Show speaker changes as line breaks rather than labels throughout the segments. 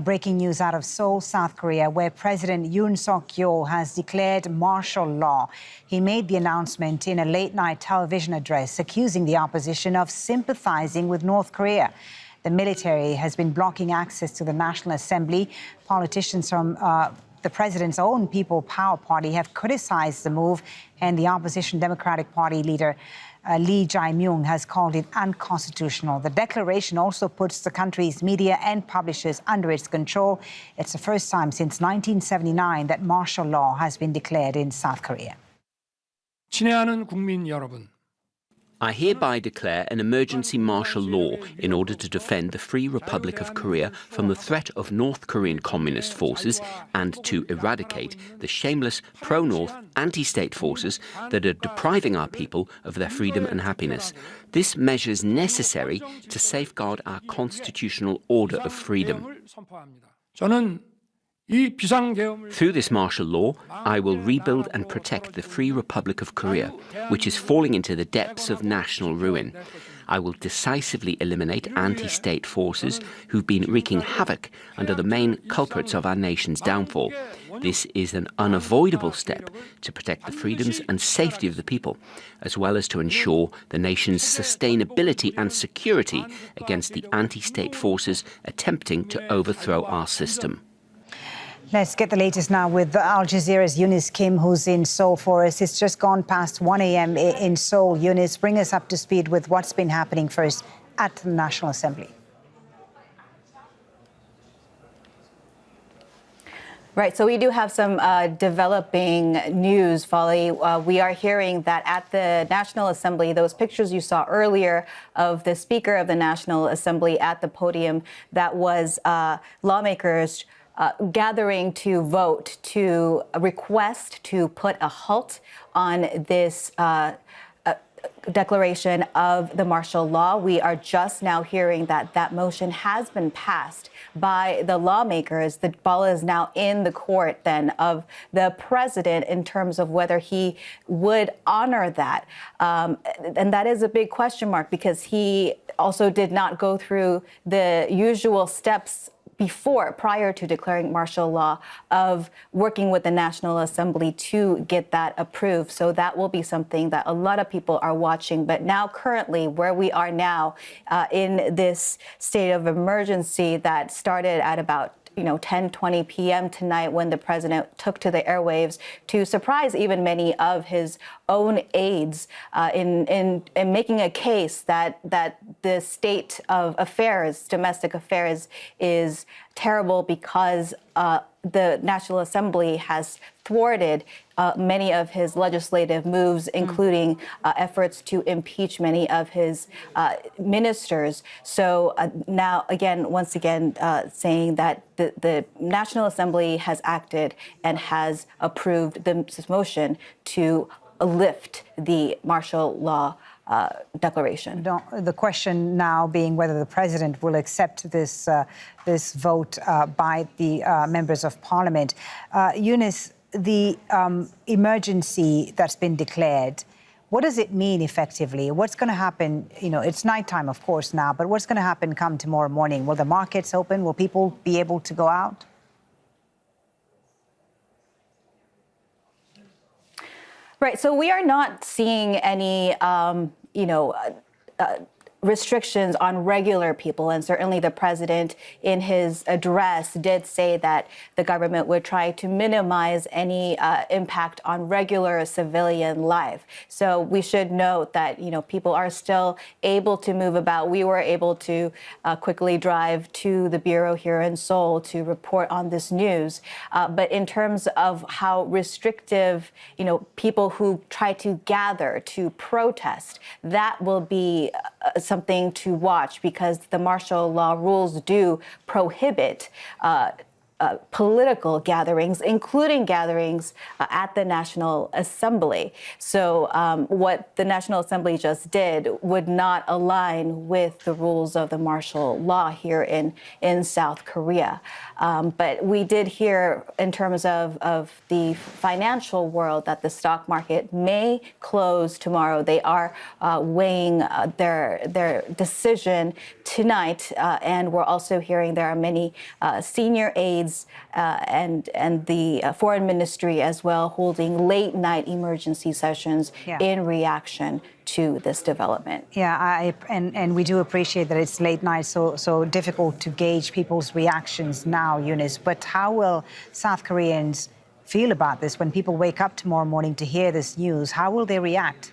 Breaking news out of Seoul, South Korea, where President Yoon Suk Yeol has declared martial law. He made the announcement in a late-night television address, accusing the opposition of sympathizing with North Korea. The military has been blocking access to the National Assembly. Politicians from the president's own People Power Party have criticized the move, and the opposition Democratic Party leader Lee Jae-myung has called it unconstitutional. The declaration also puts the country's media and publishers under its control. It's the first time since 1979 that martial law has been declared in South Korea.
친애하는 국민 여러분.
I hereby declare an emergency martial law in order to defend the Free Republic of Korea from the threat of North Korean communist forces and to eradicate the shameless pro-North anti-state forces that are depriving our people of their freedom and happiness. This measure is necessary to safeguard our constitutional order of freedom. Through this martial law, I will rebuild and protect the Free Republic of Korea, which is falling into the depths of national ruin. I will decisively eliminate anti-state forces who've been wreaking havoc under the main culprits of our nation's downfall. This is an unavoidable step to protect the freedoms and safety of the people, as well as to ensure the nation's sustainability and security against the anti-state forces attempting to overthrow our system.
Let's get the latest now with Al Jazeera's Eunice Kim, who's in Seoul for us. It's just gone past 1 a.m. in Seoul. Eunice, bring us up to speed with what's been happening first at the National Assembly.
Right, so we do have some developing news, Folly. We are hearing that at the National Assembly, those pictures you saw earlier of the Speaker of the National Assembly at the podium, that was lawmakers gathering to vote to request to put a halt on this declaration of the martial law. We are just now hearing that that motion has been passed by the lawmakers. The ball is now in the court then of the president in terms of whether he would honor that. And that is a big question mark because he also did not go through the usual steps prior to declaring martial law of working with the National Assembly to get that approved. So that will be something that a lot of people are watching. But now currently where we are now in this state of emergency that started at about 10:20 p.m. tonight when the president took to the airwaves to surprise even many of his own aides in making a case that the state of affairs, domestic affairs, is terrible because the National Assembly has thwarted many of his legislative moves, including efforts to impeach many of his ministers. So now, once again, saying that the National Assembly has acted and has approved this motion to lift the martial law declaration.
The question now being whether the president will accept this vote by the members of parliament. Eunice, the emergency that's been declared, what does it mean effectively? What's going to happen? It's nighttime, of course, now, but what's going to happen come tomorrow morning? Will the markets open? Will people be able to go out?
Right. So we are not seeing any, restrictions on regular people. And certainly the president in his address did say that the government would try to minimize any impact on regular civilian life. So we should note that, people are still able to move about. We were able to quickly drive to the bureau here in Seoul to report on this news. But in terms of how restrictive, people who try to gather to protest, that will be something to watch because the martial law rules do prohibit political gatherings, including gatherings at the National Assembly. So what the National Assembly just did would not align with the rules of the martial law here in South Korea. But we did hear in terms of the financial world that the stock market may close tomorrow. They are weighing their decision tonight. And we're also hearing there are many senior aides and the foreign ministry as well holding late night emergency sessions in reaction to this development.
Yeah, and we do appreciate that it's late night, so difficult to gauge people's reactions now, Eunice. But how will South Koreans feel about this when people wake up tomorrow morning to hear this news? How will they react?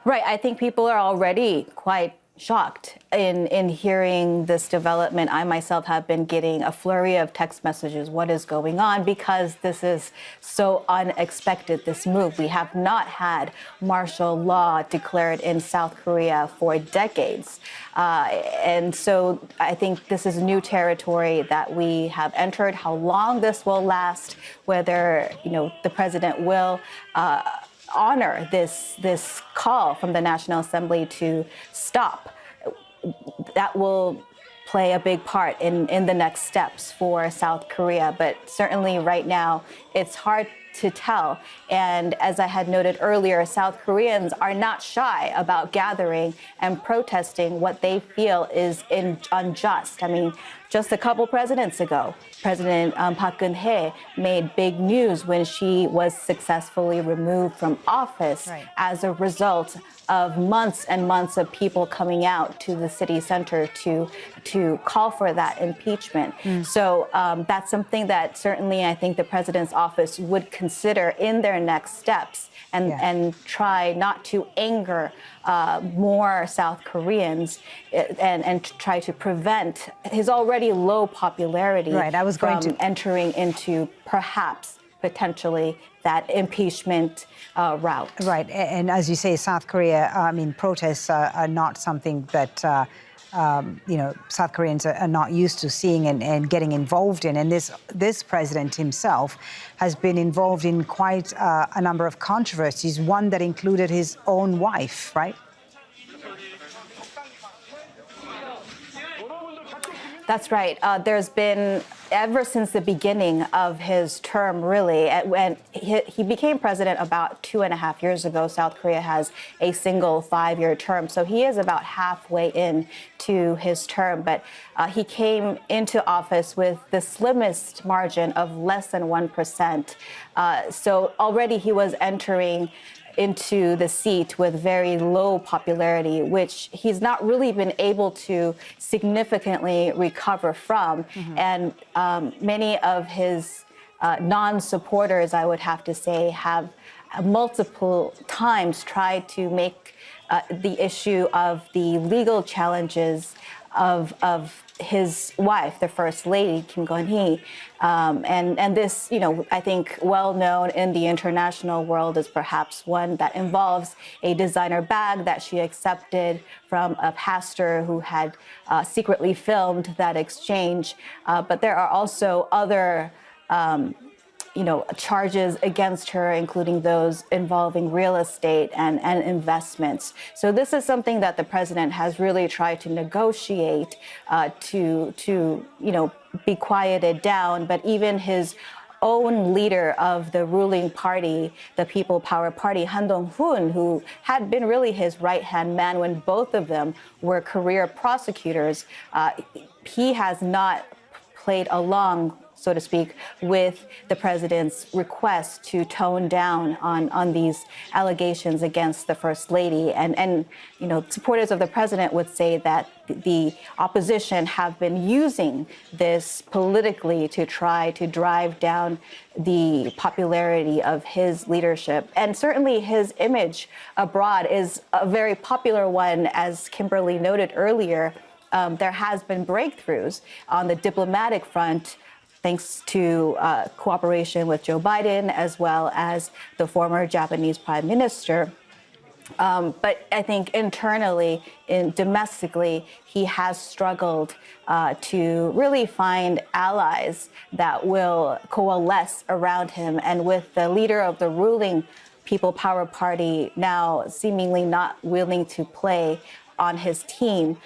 Right. I think people are already quite shocked in hearing this development. I myself have been getting a flurry of text messages. What is going on? Because this is so unexpected, this move. We have not had martial law declared in South Korea for decades. And so I think this is new territory that we have entered. How long this will last, whether, the president will honor this call from the National Assembly to stop, that will play a big part in the next steps for South Korea. But certainly right now, it's hard to tell. And as I had noted earlier, South Koreans are not shy about gathering and protesting what they feel is unjust. I mean, just a couple presidents ago, President Park Geun-hye made big news when she was successfully removed from office as a result of months and months of people coming out to the city center to call for that impeachment. So that's something that certainly I think the president's office would consider in their next steps and try not to anger more South Koreans and try to prevent his already low popularity from entering into perhaps potentially that impeachment route.
Right. And as you say, South Korea, protests are not something that South Koreans are not used to seeing and getting involved in. And this president himself has been involved in quite a number of controversies, one that included his own wife, right?
That's right. There's been, ever since the beginning of his term, really, when he became president about 2.5 years ago. South Korea has a single 5-year term. So he is about halfway in to his term. But he came into office with the slimmest margin of less than 1%. So already he was entering into the seat with very low popularity, which he's not really been able to significantly recover from. And many of his non-supporters, I would have to say, have multiple times tried to make the issue of the legal challenges of his wife, the First Lady, Kim Gun-hee. And this, I think well known in the international world is perhaps one that involves a designer bag that she accepted from a pastor who had secretly filmed that exchange. But there are also other charges against her, including those involving real estate and investments. So this is something that the president has really tried to negotiate to be quieted down. But even his own leader of the ruling party, the People Power Party, Han Dong-hoon, who had been really his right-hand man when both of them were career prosecutors, he has not played along, so to speak, with the president's request to tone down on these allegations against the First Lady. And supporters of the president would say that the opposition have been using this politically to try to drive down the popularity of his leadership. And certainly his image abroad is a very popular one, as Kimberly noted earlier. There has been breakthroughs on the diplomatic front, thanks to cooperation with Joe Biden, as well as the former Japanese prime minister. But I think internally, domestically, he has struggled to really find allies that will coalesce around him. And with the leader of the ruling People Power Party now seemingly not willing to play on his team,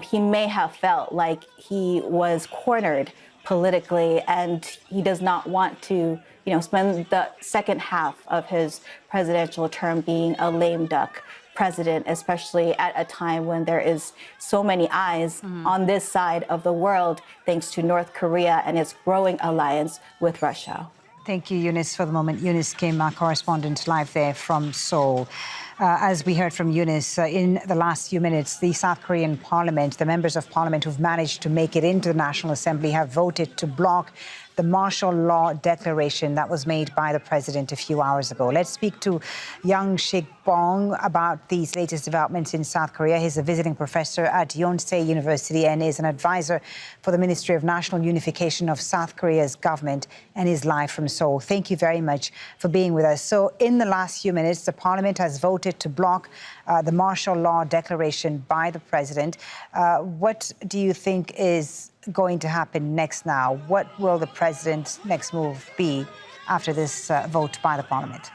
he may have felt like he was cornered politically, and he does not want to, spend the second half of his presidential term being a lame duck president, especially at a time when there is so many eyes on this side of the world, thanks to North Korea and its growing alliance with Russia.
Thank you, Eunice, for the moment. Eunice Kim, our correspondent live there from Seoul. As we heard from Eunice, in the last few minutes, the South Korean parliament, the members of parliament who've managed to make it into the National Assembly have voted to block the martial law declaration that was made by the president a few hours ago. Let's speak to Yoon Suk Yeol about these latest developments in South Korea. He's a visiting professor at Yonsei University and is an advisor for the Ministry of National Unification of South Korea's government, and is live from Seoul. Thank you very much for being with us. So in the last few minutes, the parliament has voted to block the martial law declaration by the president. What do you think is going to happen next now? What will the president's next move be after this vote by the parliament?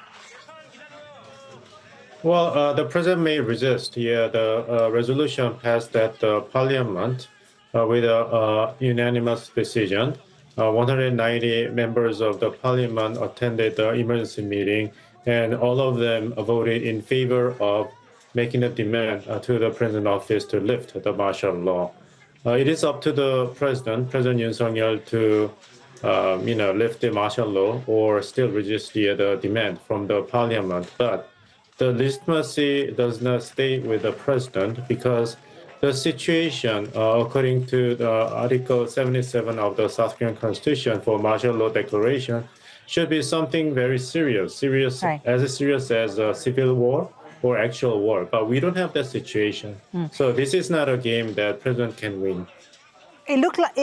Well, the president may resist. The resolution passed at the parliament with a unanimous decision. 190 members of the parliament attended the emergency meeting, and all of them voted in favor of making a demand to the president's office to lift the martial law. It is up to the President Yoon Suk Yeol, to lift the martial law or still resist the demand from the parliament. But the legitimacy does not stay with the president, because the situation, according to the Article 77 of the South Korean Constitution for martial law declaration, should be something very serious,
Right.
as serious as a civil war or actual war. But we don't have that situation. So this is not a game that president can win.
It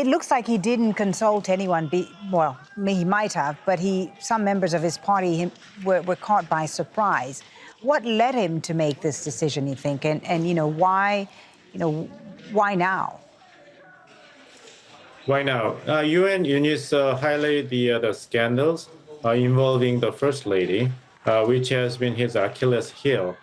looks like he didn't consult anyone. Well, he might have, but some members of his party were caught by surprise. What led him to make this decision, you think? And why now?
Why now? You and Eunice highlight the scandals involving the First Lady, which has been his Achilles heel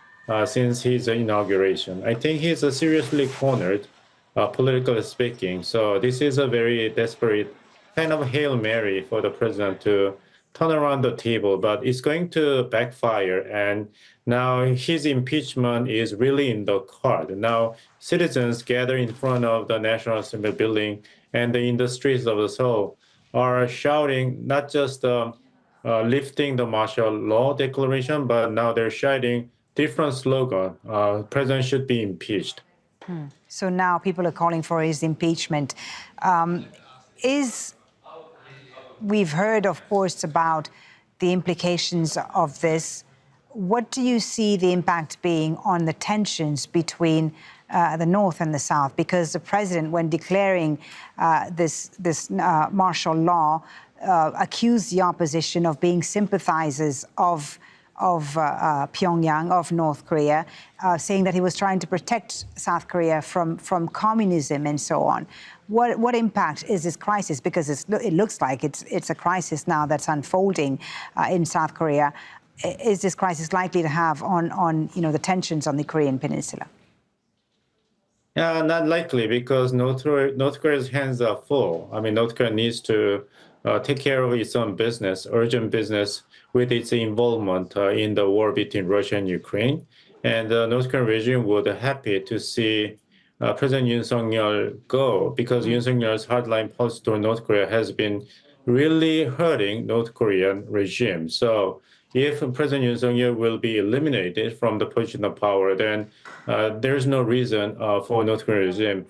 since his inauguration. I think he's seriously cornered, politically speaking. So this is a very desperate kind of Hail Mary for the president to turn around the table, but it's going to backfire. And now his impeachment is really in the card. Now citizens gather in front of the National Assembly building and in the streets of Seoul are shouting not just lifting the martial law declaration, but now they're shouting different slogan: president should be impeached.
So now people are calling for his impeachment. We've heard, of course, about the implications of this. What do you see the impact being on the tensions between the North and the South? Because the president, when declaring this martial law, accused the opposition of being sympathizers of Pyongyang, of North Korea, saying that he was trying to protect South Korea from communism and so on. What impact is this crisis? Because it looks like it's a crisis now that's unfolding in South Korea. Is this crisis likely to have on the tensions on the Korean Peninsula?
Not likely, because North Korea's hands are full. I mean, North Korea needs to take care of its own business, urgent business, with its involvement in the war between Russia and Ukraine. And the North Korean regime would be happy to see President Yoon Suk Yeol go, because Yoon Suk Yeol's hardline policy toward North Korea has been really hurting North Korean regime. So if President Yoon Suk Yeol will be eliminated from the position of power, then there's no reason for North Korean regime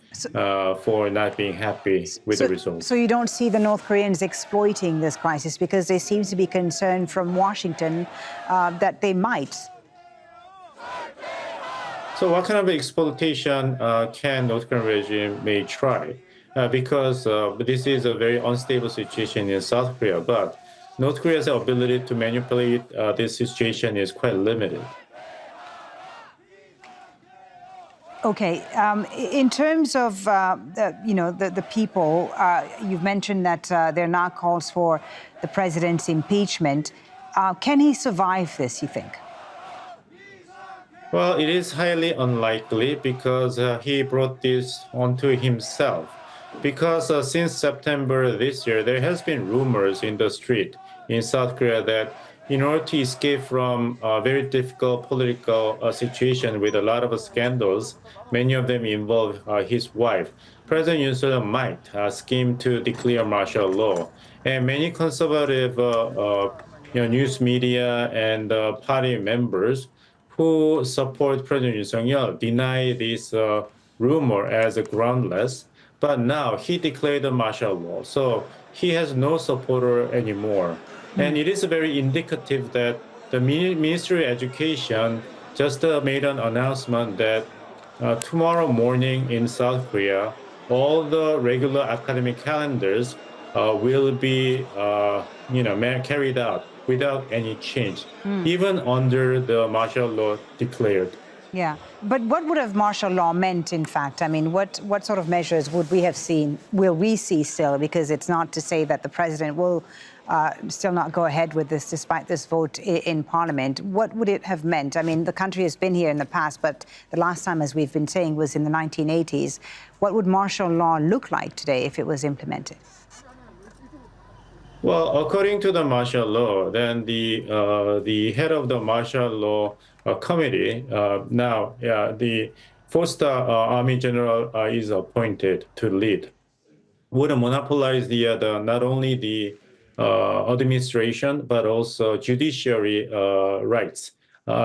for not being happy with the result.
So you don't see the North Koreans exploiting this crisis, because there seems to be concern from Washington that they might.
So what kind of exploitation can North Korean regime may try? Because this is a very unstable situation in South Korea, but North Korea's ability to manipulate this situation is quite limited.
Okay. In terms of, the people, you've mentioned that there are now calls for the president's impeachment. Can he survive this, you think?
Well, it is highly unlikely because he brought this onto himself. Because since September this year, there has been rumors in the street in South Korea that in order to escape from a very difficult political situation with a lot of scandals, many of them involve his wife, President Yoon Suk Yeol might scheme to declare martial law. And many conservative news media and party members who support President Yoon Suk Yeol deny this rumor as groundless. But now he declared a martial law, so he has no supporter anymore. And it is very indicative that the Ministry of Education just made an announcement that tomorrow morning in South Korea, all the regular academic calendars will be, carried out without any change, even under the martial law declared.
Yeah. But what would have martial law meant, in fact? I mean, what sort of measures would we have seen, will we see still? Because it's not to say that the president will still not go ahead with this despite this vote in Parliament. What would it have meant? I mean, the country has been here in the past, but the last time, as we've been saying, was in the 1980s. What would martial law look like today if it was implemented?
Well, according to the martial law, then the head of the martial law committee the four-star Army general is appointed to lead. Would monopolize the not only the administration but also judiciary rights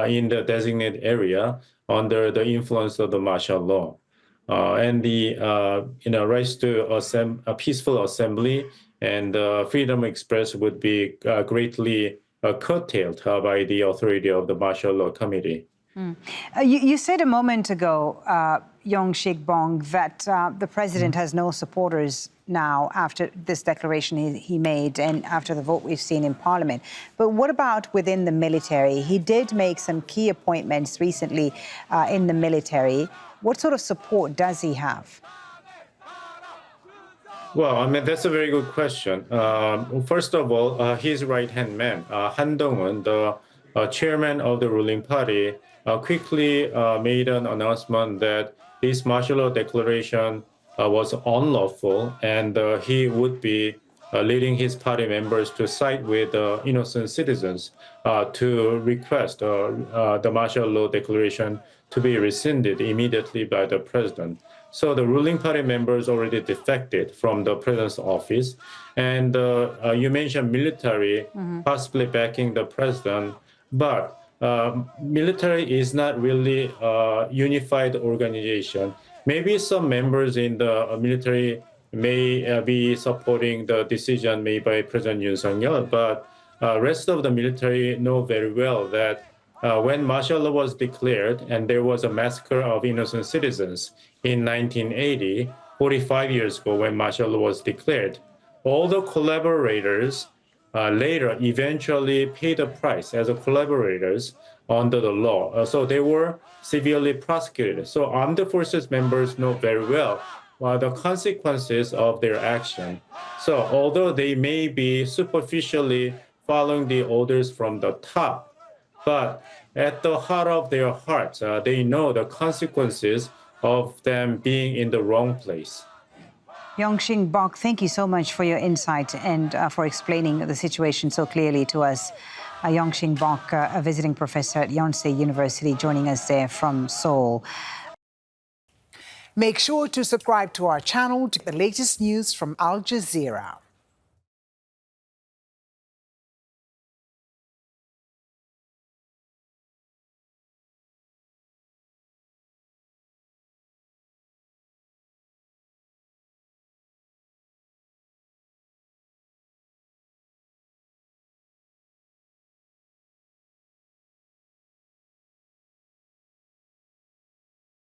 in the designated area under the influence of the martial law, and the rights to a peaceful assembly and freedom of express would be greatly curtailed by the authority of the martial law committee.
You said a moment ago, Yoon Suk Yeol, that the president has no supporters now after this declaration he made and after the vote we've seen in Parliament. But what about within the military? He did make some key appointments recently in the military. What sort of support does he have?
Well, I mean, that's a very good question. First of all, his right-hand man, Han Dong-un, the chairman of the ruling party, quickly made an announcement that this martial law declaration was unlawful, and he would be leading his party members to side with innocent citizens to request the martial law declaration to be rescinded immediately by the president. So the ruling party members already defected from the president's office. And you mentioned military possibly backing the president, but military is not really a unified organization. Maybe some members in the military may be supporting the decision made by President Yoon Suk Yeol, but rest of the military know very well that when martial law was declared and there was a massacre of innocent citizens in 1980, 45 years ago when martial law was declared, all the collaborators later eventually paid a price as collaborators under the law. So they were severely prosecuted. So armed forces members know very well the consequences of their action. So although they may be superficially following the orders from the top, but at the heart of their hearts, they know the consequences of them being in the wrong place.
Yoon Suk Yeol, thank you so much for your insight and for explaining the situation so clearly to us. Yoon Suk Yeol, a visiting professor at Yonsei University, joining us there from Seoul.
Make sure to subscribe to our channel to get the latest news from Al Jazeera.